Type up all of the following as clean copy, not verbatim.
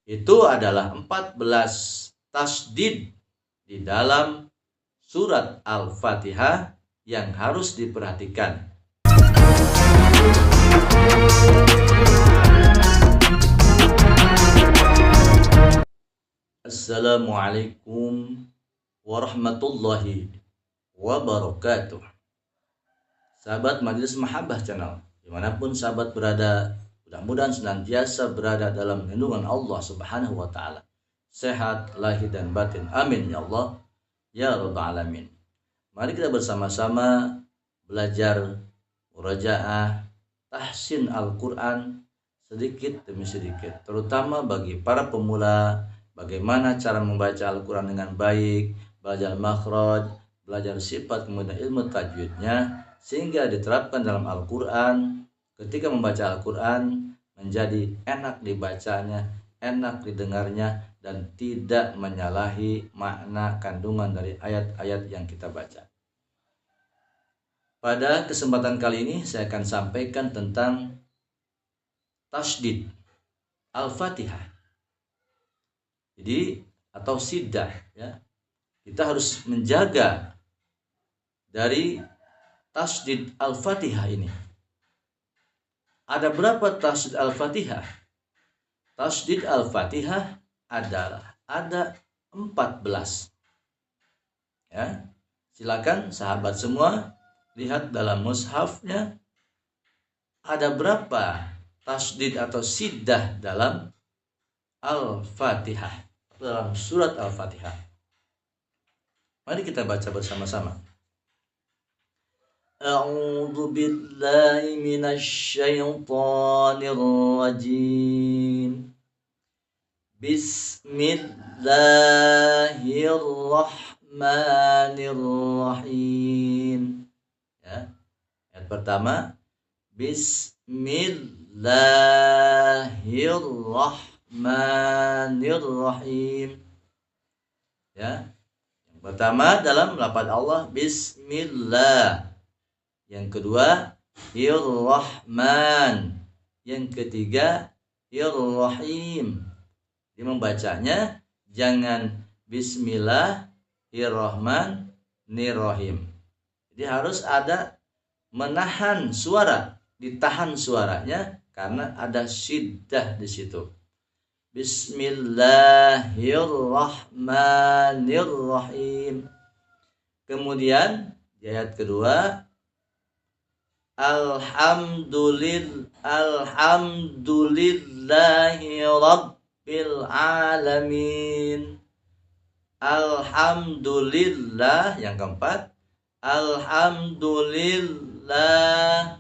Itu adalah 14 tasdid di dalam surat Al-Fatihah yang harus diperhatikan. Assalamualaikum warahmatullahi wabarakatuh. Sahabat Majelis Mahabbah Channel, dimanapun sahabat berada, mudah-mudahan senantiasa berada dalam lindungan Allah Subhanahu wa Ta'ala, sehat lahir dan batin, amin ya Allah ya rabbal alamin. Mari kita bersama-sama belajar murajaah tahsin Al-Quran sedikit demi sedikit, terutama bagi para pemula. Bagaimana cara membaca Al-Quran dengan baik, belajar makhraj, belajar sifat, kemudian ilmu tajwidnya, sehingga diterapkan dalam Al-Quran. Ketika membaca Al-Quran menjadi enak dibacanya, enak didengarnya, dan tidak menyalahi makna kandungan dari ayat-ayat yang kita baca. Pada kesempatan kali ini saya akan sampaikan tentang tasdid Al-Fatihah. Jadi atau siddah, ya. Kita harus menjaga dari tasdid Al-Fatihah ini. Ada berapa tasdid Al-Fatihah? Tasdid Al-Fatihah ada 14. Ya. Silakan sahabat semua lihat dalam mushafnya, ada berapa tasdid atau siddah dalam Al-Fatihah, dalam surat Al-Fatihah. Mari kita baca bersama-sama. A'udzu billahi minasy syaithanir rajim. Bismillahirrahmanirrahim. Ya. Ayat pertama, Bismillahirrahmanirrahim. Ya. Yang pertama dalam lafaz Allah Bismillah. Yang kedua Ir-Rahman. Yang ketiga Ir-Rahim. Jadi membacanya jangan Bismillahirrahmanirrahim. Jadi harus ada menahan suara, ditahan suaranya karena ada syiddah di situ. Bismillahirrahmanirrahim. Kemudian di ayat kedua, Alhamdulillahi Rabbil Alamin. Alhamdulillah. Yang keempat, Alhamdulillah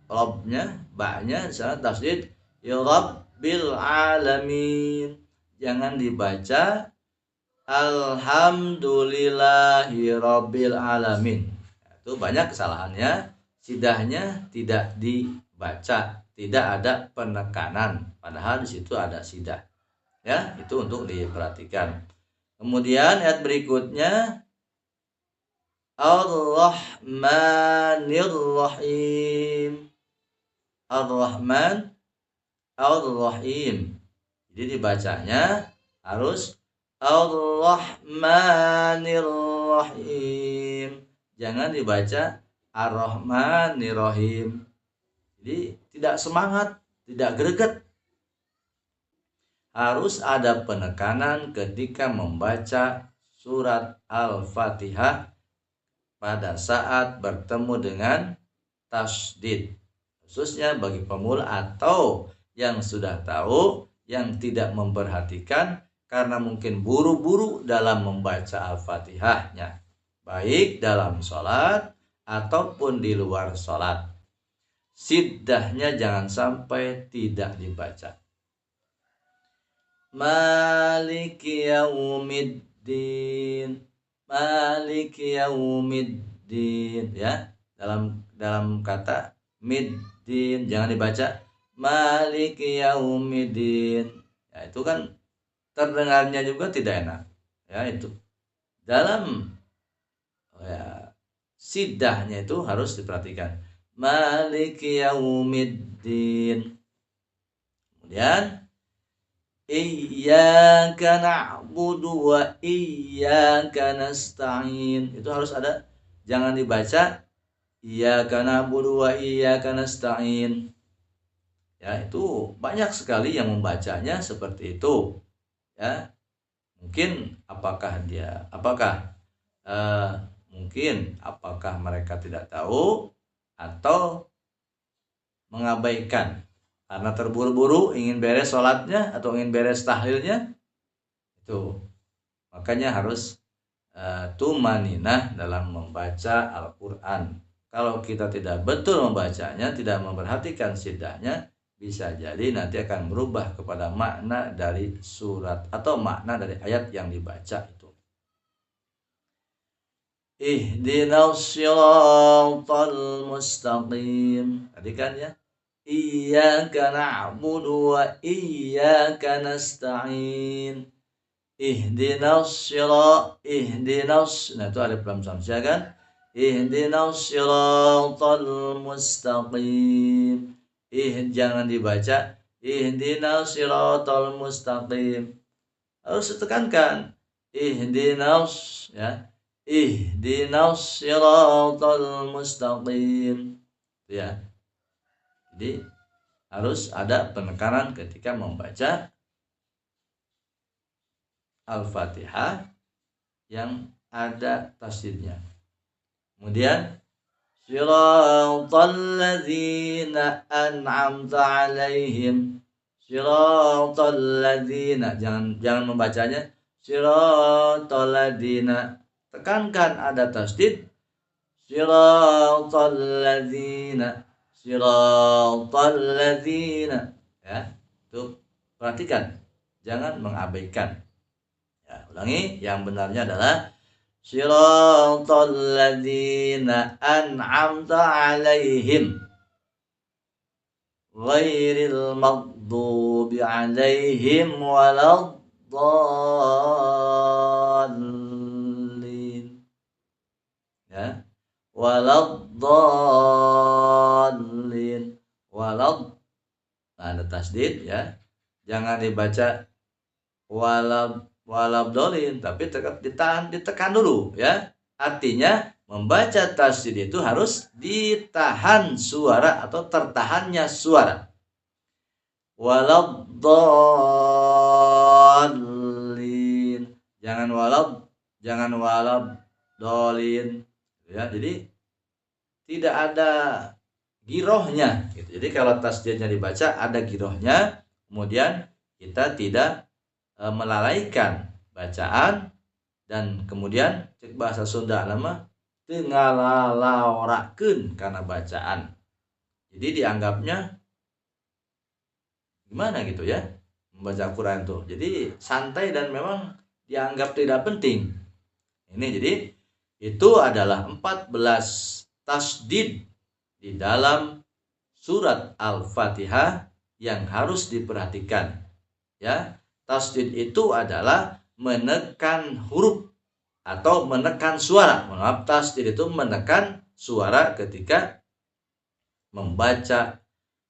Rabbnya, ba'nya salah tasdid Rabbil Alamin. Jangan dibaca Alhamdulillahi Rabbil Alamin. Itu banyak kesalahannya, siddahnya tidak dibaca, tidak ada penekanan, padahal di situ ada siddah. Ya, itu untuk diperhatikan. Kemudian ayat berikutnya Ar-Rahmanir-Rahim. Ar-Rahman Ar-Rahim. Jadi dibacanya harus Ar-Rahmanir-Rahim. Jangan dibaca Ar-Rahmanir-Rahim. Jadi tidak semangat, tidak greget. Harus ada penekanan ketika membaca surat Al-Fatihah pada saat bertemu dengan tasdid. Khususnya bagi pemula atau yang sudah tahu, yang tidak memperhatikan karena mungkin buru-buru dalam membaca Al-Fatihahnya, baik dalam sholat ataupun di luar sholat. Siddahnya jangan sampai tidak dibaca. Maliki yaumiddin. Maliki yaumiddin, ya. Dalam kata middin jangan dibaca Maliki yaumiddin. Ya, itu kan terdengarnya juga tidak enak. Ya, itu. Dalam siddahnya itu harus diperhatikan. Maliki yaumiddin. Kemudian Iyyaka na'budu wa iyyaka nasta'in. Itu harus ada, jangan dibaca iyyaka na'budu wa iyyaka nasta'in. Ya, itu banyak sekali yang membacanya seperti itu. Ya, mungkin mungkin apakah mereka tidak tahu atau mengabaikan karena terburu-buru ingin beres sholatnya atau ingin beres tahlilnya. Itu makanya harus tumaninah dalam membaca Al-Quran. Kalau kita tidak betul membacanya, tidak memperhatikan siddahnya, bisa jadi nanti akan merubah kepada makna dari surat atau makna dari ayat yang dibaca itu. Ihdinas siratal mustaqim. Tadi kan ya, iyyaka na'budu wa iyyaka nasta'in. Ihdinas, nah itu alif lam samsia kan. Ihdinas siratal mustaqim. Jangan dibaca ihdinas siratal mustaqim. Harus ditekankan ihdinas, ya. Ihdinas siratal mustaqim. Ya. Jadi harus ada penekanan ketika membaca Al-Fatihah yang ada tasydidnya. Kemudian siratal ladzina an'amta 'alaihim. Siratal ladzina, jangan membacanya siratal ladzina. Tekankan ada tasydid. Siratal ladzina. Siratal ladzina. Ya, itu perhatikan, jangan mengabaikan. Ya, ulangi, yang benarnya adalah siratal ladzina an'amta 'alaihim ghairil maghdubi 'alaihim waladdallin. Ya, waladdallin. Ada tasdid, ya. Jangan dibaca walabdolin, tapi ditekan dulu, ya. Artinya membaca tasydid itu harus ditahan suara atau tertahannya suara. Walabdolin, jangan walabdolin, ya. Jadi tidak ada girohnya, gitu. Jadi kalau tasydidnya dibaca ada girohnya, kemudian kita tidak melalaikan bacaan, dan kemudian cek bahasa Sunda nama teu ngalalaorakeun karena bacaan. Jadi dianggapnya gimana gitu ya, membaca Al-Quran tuh. Jadi santai dan memang dianggap tidak penting. Ini jadi itu adalah 14 tasydid di dalam surat Al-Fatihah yang harus diperhatikan, ya. Tasydid itu adalah menekan huruf atau menekan suara. Maaf, tasydid itu menekan suara ketika membaca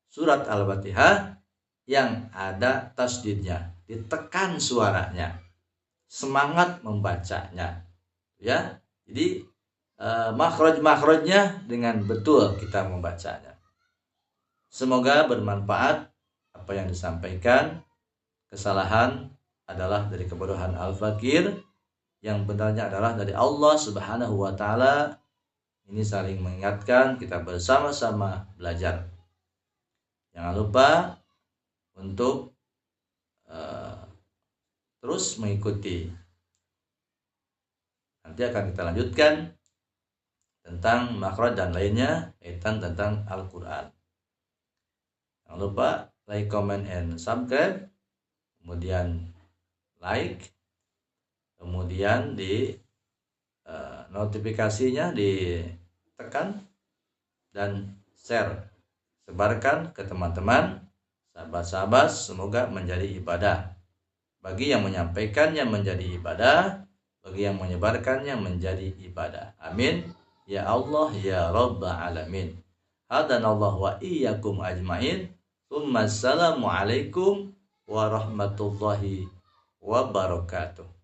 surat Al-Fatihah yang ada tasydidnya. Ditekan suaranya, semangat membacanya, ya. Jadi makhraj-makhrajnya dengan betul kita membacanya. Semoga bermanfaat apa yang disampaikan. Kesalahan adalah dari kebodohan Al-Fakir, yang benarnya adalah dari Allah Subhanahu wa Ta'ala. Ini saling mengingatkan, kita bersama-sama belajar. Jangan lupa untuk terus mengikuti. Nanti akan kita lanjutkan tentang makhraj dan lainnya kaitan tentang Al-Quran. Jangan lupa like, comment, and subscribe. Kemudian like, kemudian di notifikasinya ditekan, dan share, sebarkan ke teman-teman, sahabat-sahabat. Semoga menjadi ibadah bagi yang menyampaikannya, menjadi ibadah bagi yang menyebarkannya, menjadi ibadah. Amin ya Allah ya Rabbal alamin. Hadanallahu wa iyyakum ajmain. Assalamualaikum warahmatullahi wabarakatuh.